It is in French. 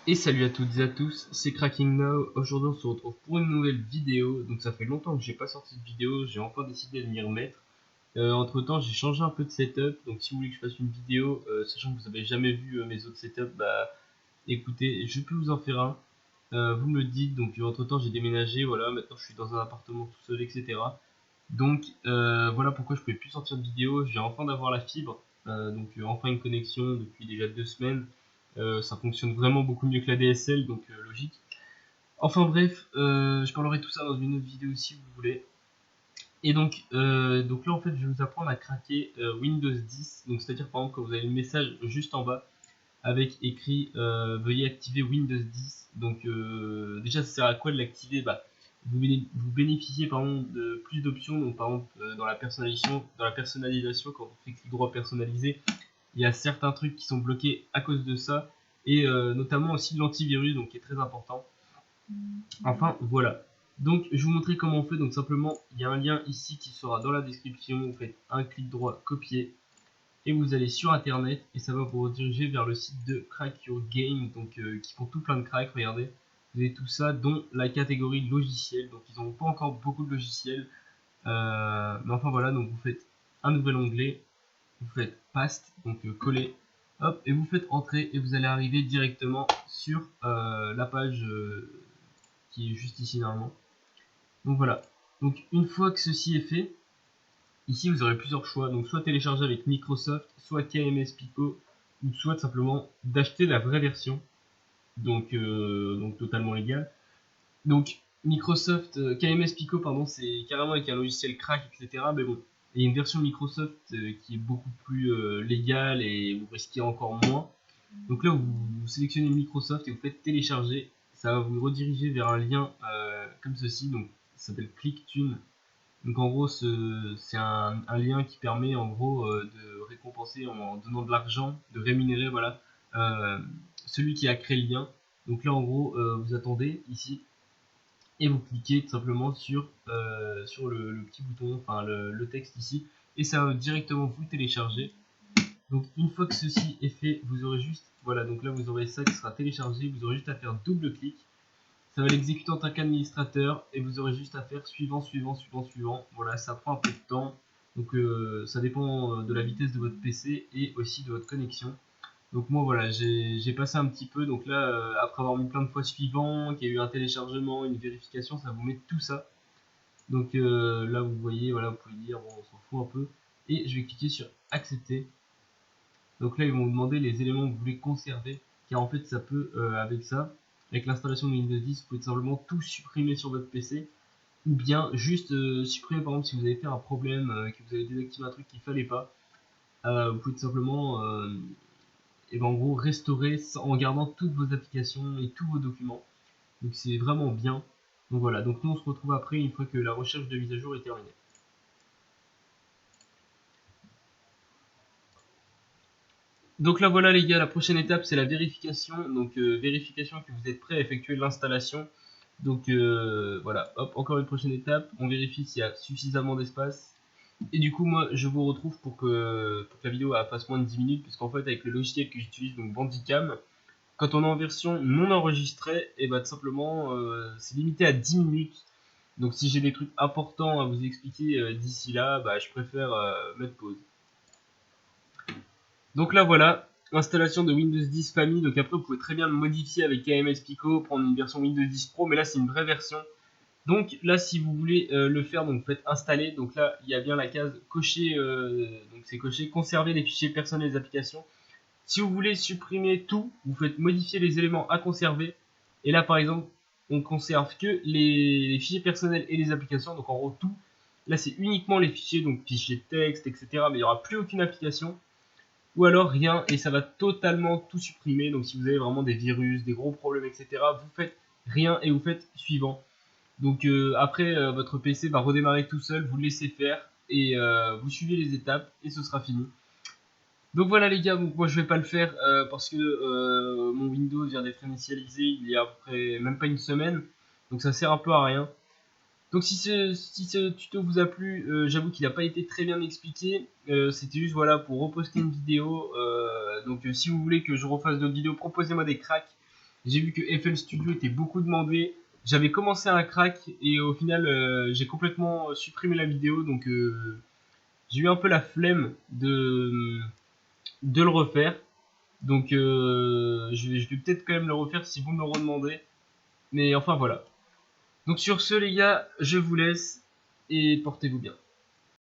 Et salut à toutes et à tous, c'est Cracking Now. Aujourd'hui on se retrouve pour une nouvelle vidéo. Donc ça fait longtemps que j'ai pas sorti de vidéo, j'ai enfin décidé de m'y remettre. Entre temps j'ai changé un peu de setup, donc si vous voulez que je fasse une vidéo, sachant que vous avez jamais vu mes autres setups, bah écoutez, je peux vous en faire un. Vous me le dites, donc entre temps j'ai déménagé, voilà, maintenant je suis dans un appartement tout seul, etc. Donc voilà pourquoi je pouvais plus sortir de vidéo, je viens enfin d'avoir la fibre, enfin une connexion depuis déjà 2 semaines. Ça fonctionne vraiment beaucoup mieux que la DSL, donc logique. Enfin bref, je parlerai tout ça dans une autre vidéo si vous voulez. Et donc là en fait je vais vous apprendre à craquer Windows 10. Donc c'est-à-dire par exemple quand vous avez le message juste en bas avec écrit veuillez activer Windows 10. Donc déjà ça sert à quoi de l'activer? Bah, vous bénéficiez par exemple de plus d'options. Donc par exemple dans la personnalisation quand on fait clic droit personnalisé, il y a certains trucs qui sont bloqués à cause de ça, et notamment aussi de l'antivirus, donc qui est très important. Enfin voilà, donc je vais vous montrer comment on fait. Donc simplement il y a un lien ici qui sera dans la description, vous faites un clic droit copier et vous allez sur internet et ça va vous rediriger vers le site de Crack Your Game, donc qui font tout plein de cracks. Regardez, vous avez tout ça dont la catégorie logiciel, donc ils n'ont pas encore beaucoup de logiciels, mais enfin voilà. Donc vous faites un nouvel onglet, vous faites paste, donc coller, hop, et vous faites entrer et vous allez arriver directement sur la page qui est juste ici normalement. Donc voilà, donc une fois que ceci est fait, ici vous aurez plusieurs choix, donc soit télécharger avec Microsoft, soit KMS Pico, ou soit simplement d'acheter la vraie version, donc totalement légal. Donc Microsoft, KMS Pico, pardon, c'est carrément avec un logiciel crack, etc. Mais bon, il y a une version Microsoft qui est beaucoup plus légale et vous risquez encore moins. Donc là, vous sélectionnez Microsoft et vous faites télécharger. Ça va vous rediriger vers un lien comme ceci. Donc ça s'appelle ClickTune. Donc en gros, c'est un lien qui permet en gros de récompenser en donnant de l'argent, de rémunérer, voilà, euh, celui qui a créé le lien. Donc là, en gros, vous attendez ici et vous cliquez tout simplement sur le petit bouton, enfin le texte ici, et ça va directement vous télécharger. Donc une fois que ceci est fait, vous aurez juste, voilà, donc là vous aurez ça qui sera téléchargé, vous aurez juste à faire double clic, ça va l'exécuter en tant qu'administrateur et vous aurez juste à faire suivant, suivant, suivant, suivant. Voilà, ça prend un peu de temps, donc ça dépend de la vitesse de votre PC et aussi de votre connexion. Donc moi voilà, j'ai passé un petit peu, donc là après avoir mis plein de fois suivant, qu'il y a eu un téléchargement, une vérification, ça vous met tout ça. Donc là vous voyez, voilà, vous pouvez dire bon, on s'en fout un peu, et je vais cliquer sur accepter. Donc là ils vont vous demander les éléments que vous voulez conserver, car en fait ça peut, avec ça, avec l'installation de Windows 10, vous pouvez simplement tout supprimer sur votre PC, ou bien juste supprimer. Par exemple si vous avez fait un problème, que vous avez désactivé un truc qu'il fallait pas, vous pouvez tout simplement et ben en gros restaurer en gardant toutes vos applications et tous vos documents. Donc c'est vraiment bien. Donc voilà, donc nous on se retrouve après une fois que la recherche de mise à jour est terminée. Donc là voilà les gars, la prochaine étape c'est la vérification. Donc vérification que vous êtes prêt à effectuer l'installation. Donc voilà, hop, encore une prochaine étape, on vérifie s'il y a suffisamment d'espace. Et du coup moi je vous retrouve pour que la vidéo fasse moins de 10 minutes, puisqu'en fait avec le logiciel que j'utilise, donc Bandicam, quand on est en version non enregistrée, et bah tout simplement c'est limité à 10 minutes. Donc si j'ai des trucs importants à vous expliquer d'ici là, bah je préfère mettre pause. Donc là voilà, installation de Windows 10 Family. Donc après vous pouvez très bien le modifier avec KMS Pico, prendre une version Windows 10 Pro, mais là c'est une vraie version. Donc là si vous voulez le faire, donc vous faites installer. Donc là il y a bien la case cocher, donc c'est coché conserver les fichiers personnels des applications. Si vous voulez supprimer tout, vous faites modifier les éléments à conserver. Et là, par exemple, on conserve que les fichiers personnels et les applications. Donc en gros, tout. Là, c'est uniquement les fichiers, donc fichiers de texte, etc. Mais il n'y aura plus aucune application. Ou alors rien, et ça va totalement tout supprimer. Donc si vous avez vraiment des virus, des gros problèmes, etc., vous faites rien et vous faites suivant. Donc après, votre PC va redémarrer tout seul, vous le laissez faire, et vous suivez les étapes, et ce sera fini. Donc voilà les gars, donc moi je vais pas le faire parce que mon Windows vient d'être initialisé il y a après même pas une semaine, donc ça sert un peu à rien. Donc si ce tuto vous a plu, j'avoue qu'il n'a pas été très bien expliqué, c'était juste voilà pour reposter une vidéo. Donc si vous voulez que je refasse d'autres vidéos, proposez-moi des cracks. J'ai vu que FL Studio était beaucoup demandé. J'avais commencé un crack et au final j'ai complètement supprimé la vidéo, donc j'ai eu un peu la flemme de le refaire. Donc je vais peut-être quand même le refaire si vous me le redemandez. Mais enfin voilà. Donc sur ce les gars, je vous laisse et portez-vous bien.